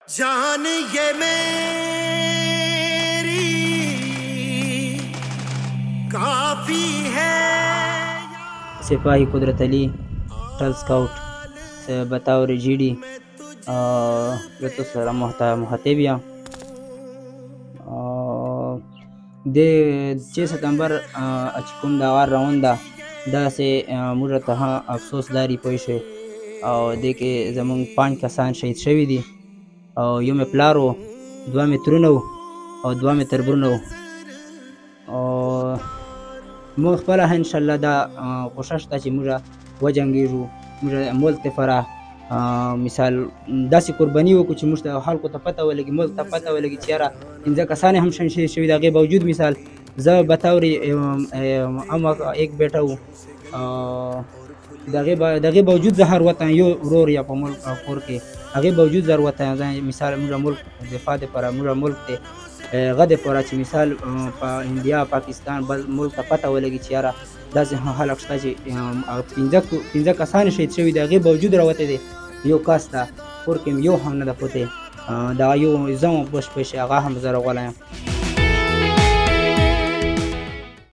जान ये मेरी काफी है। सिपाही कुदरत अली टल स्काउट से बतौर जीडी जो सर महतबिया د 6 ستمبر چې کوم دا وار روان ده داسې موږ ته افسوس لري پوه شوې او دې کې زمونږ 5 کسان شهید شوي دي او یو مې پلار و 2 مې ترونه و او 2 مې تربرونه و او موږ خپله انشاءالله دا کوشش ده چې موږ وجنګېږو موږ ملک ته فرح مثال داسې قرباني وکړو چې موږ ته خلکو ته پته ولګي ملک ته پته ولګي چې یاره 15 کسان هم شهید شوي د هغې باوجود مثال زه بطور ایک بیټه و د هغې باوجود زه هر وطن یو ورور یا په ملک کور کې هغې باوجود زه هر وطن مثال موږ ملک دفاع دپاره موږ ملک دی هغه دپاره چې مثال په انډیا پاکستان بل ملک ته پته ولګي چې یاره داسې خلک شته چې 15 کسان شهید شوي د هغې باوجود راوتی دی یو کس ته کور کې یو هم نه ده پوتی دا یو زه هم بشپړ شي هغه هم زه راغلی یم